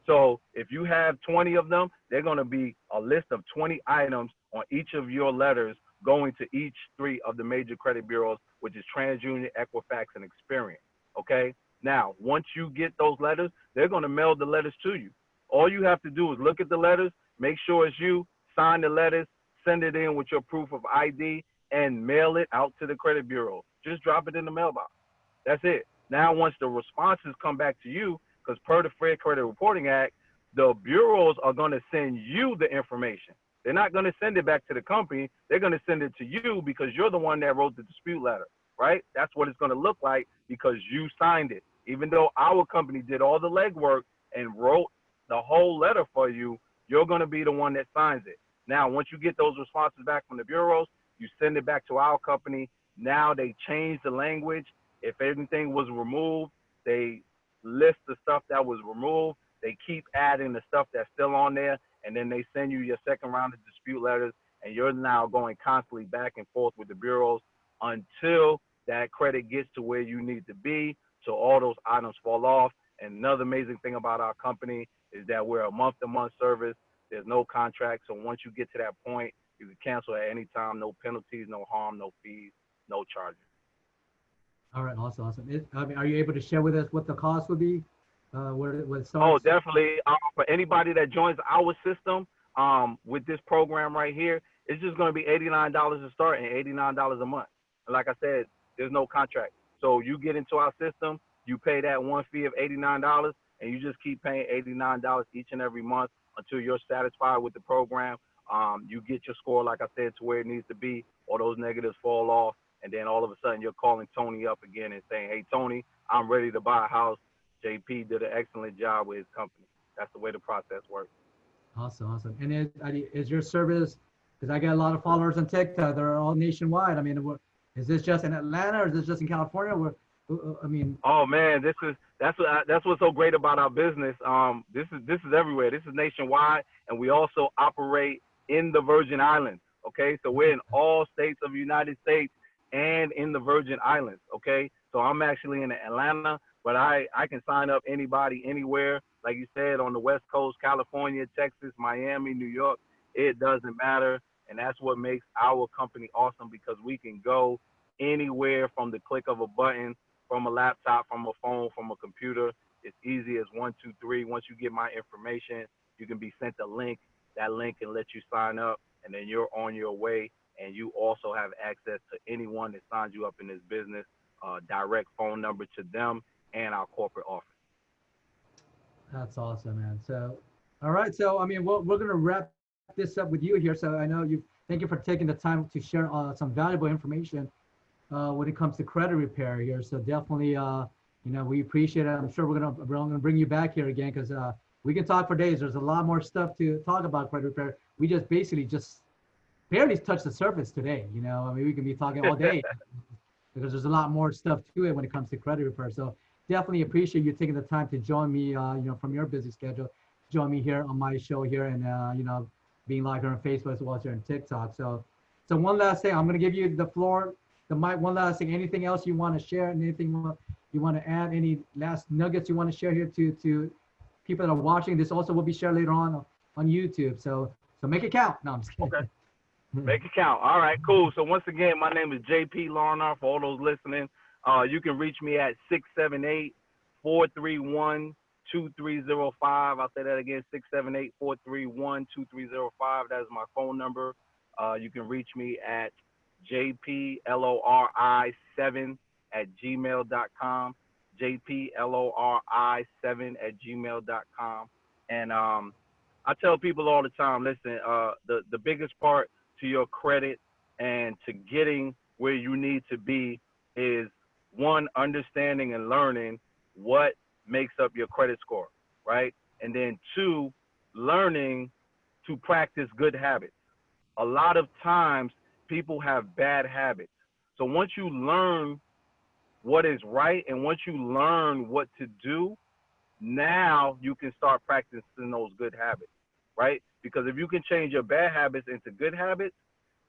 So if you have 20 of them, they're going to be a list of 20 items on each of your letters going to each 3 of the major credit bureaus, which is TransUnion, Equifax, and Experian, okay? Now, once you get those letters, they're going to mail the letters to you. All you have to do is look at the letters, make sure it's you, sign the letters, send it in with your proof of ID, and mail it out to the credit bureau. Just drop it in the mailbox. That's it. Now, once the responses come back to you, because per the Fair Credit Reporting Act, the bureaus are going to send you the information. They're not going to send it back to the company. They're going to send it to you because you're the one that wrote the dispute letter, right? That's what it's going to look like because you signed it. Even though our company did all the legwork and wrote the whole letter for you, you're going to be the one that signs it. Now, once you get those responses back from the bureaus, you send it back to our company. Now they change the language. If anything was removed, they list the stuff that was removed. They keep adding the stuff that's still on there. and then they send you your second round of dispute letters, and you're now going constantly back and forth with the bureaus until that credit gets to where you need to be, so all those items fall off. And another amazing thing about our company is that we're a month-to-month service. There's no contract, so once you get to that point, you can cancel at any time. No penalties, no harm, no fees, no charges. All right, awesome, awesome. I mean, are you able to share with us what the cost would be, where it Oh, starts? definitely. For anybody that joins our system, with this program right here, it's just going to be $89 to start and $89 a month. And like I said, there's no contract. So you get into our system, you pay that one fee of $89, and you just keep paying $89 each and every month until you're satisfied with the program. You get your score, like I said, to where it needs to be, or those negatives fall off, and then all of a sudden you're calling Tony up again and saying, "Hey, Tony, I'm ready to buy a house. JP did an excellent job with his company." That's the way the process works. Awesome, awesome. And is your service, because I get a lot of followers on TikTok, they're all nationwide. I mean, is this just in Atlanta or is this just in California? I mean, Oh man, that's what's so great about our business. This is everywhere. This is nationwide, and we also operate in the Virgin Islands. Okay, so we're in all states of the United States and in the Virgin Islands. Okay, so I'm actually in Atlanta, but I can sign up anybody anywhere. Like you said, on the West Coast, California, Texas, Miami, New York. It doesn't matter, and that's what makes our company awesome, because we can go anywhere from the click of a button, from a laptop, from a phone, from a computer. It's easy as one, two, three. Once you get my information, you can be sent a link. That link can let you sign up, and then you're on your way. And you also have access to anyone that signs you up in this business, direct phone number to them and our corporate office. that's awesome, man. So, all right. So, I mean, we're going to wrap this up with you here. So I know thank you for taking the time to share some valuable information when it comes to credit repair here. So definitely, we appreciate it. I'm sure we're gonna bring you back here again, because we can talk for days. There's a lot more stuff to talk about credit repair. We just basically just barely touched the surface today. I mean, we can be talking all day because there's a lot more stuff to it when it comes to credit repair. So definitely appreciate you taking the time to join me, from your busy schedule, join me here on my show here, and being live here on Facebook as well as here on TikTok. So one last thing, I'm gonna give you the floor. The mic, one last thing, anything else you want to share, anything you want to add, any last nuggets you want to share here to people that are watching? This also will be shared later on YouTube. So make it count. No, I'm just kidding. Okay. Make it count. All right, cool. So once again, my name is JP Larnar. For all those listening, you can reach me at 678-431-2305. I'll say that again, 678-431-2305. That is my phone number. You can reach me at jplori7@gmail.com, jplori7@gmail.com. And I tell people all the time, listen, the biggest part to your credit and to getting where you need to be is, one, understanding and learning what makes up your credit score, right? And then two, learning to practice good habits. A lot of times people have bad habits. So once you learn what is right and once you learn what to do, now you can start practicing those good habits, right? Because if you can change your bad habits into good habits,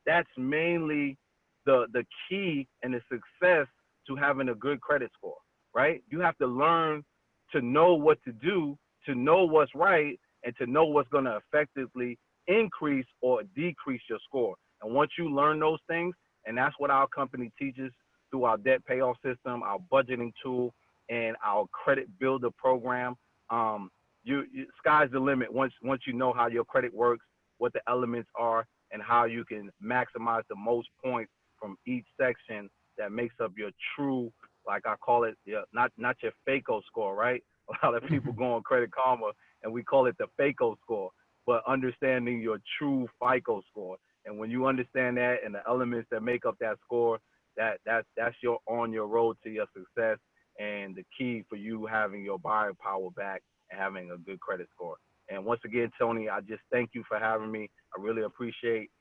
that's mainly the key and the success to having a good credit score, right? You have to learn to know what to do, to know what's right, and to know what's going to effectively increase or decrease your score. And once you learn those things, and that's what our company teaches through our debt payoff system, our budgeting tool, and our credit builder program, sky's the limit once you know how your credit works, what the elements are, and how you can maximize the most points from each section that makes up your true, like I call it, not your FICO score, right? A lot of people go on Credit Karma and we call it the FICO score, but understanding your true FICO score. And when you understand that and the elements that make up that score, that's your on your road to your success and the key for you having your buying power back and having a good credit score. And once again, Tony, I just thank you for having me. I really appreciate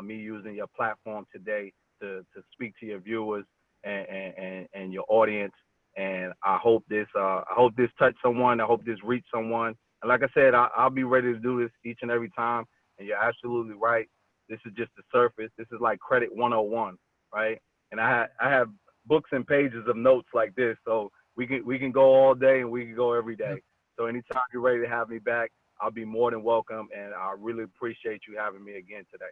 me using your platform today to speak to your viewers and your audience. And I hope this touched someone. I hope this reached someone. And like I said, I'll be ready to do this each and every time. And you're absolutely right. This is just the surface. This is like credit 101, right? And I have books and pages of notes like this, so we can go all day and we can go every Yep. day. So anytime you're ready to have me back, I'll be more than welcome. And I really appreciate you having me again today.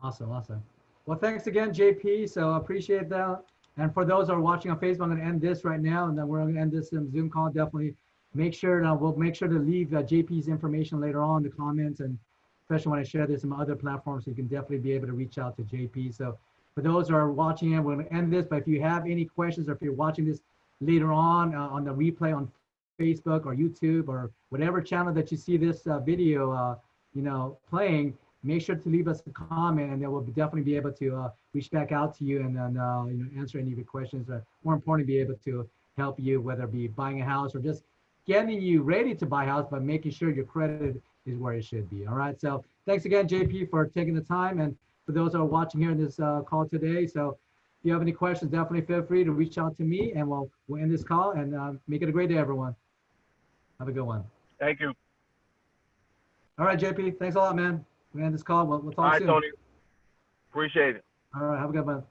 Awesome, awesome. Well, thanks again, JP. So I appreciate that. And for those who are watching on Facebook, I'm going to end this right now, and then we're going to end this Zoom call. Definitely make sure, we'll make sure to leave JP's information later on in the comments, and especially when I share this on other platforms, so you can definitely be able to reach out to JP. So for those who are watching it, we're going to end this. But if you have any questions, or if you're watching this later on the replay on Facebook or YouTube or whatever channel that you see this video, playing, make sure to leave us a comment, and then we'll definitely be able to reach back out to you and then answer any of your questions. More importantly, be able to help you, whether it be buying a house or just getting you ready to buy a house, but making sure your credit is where it should be. All right. So thanks again, JP, for taking the time, and for those who are watching here in this call today. So if you have any questions, definitely feel free to reach out to me, and we'll end this call, and make it a great day, everyone. Have a good one. Thank you. All right, JP. Thanks a lot, man. We end this call. We'll All talk right, soon. Tony. Appreciate it. All right. Have a good one.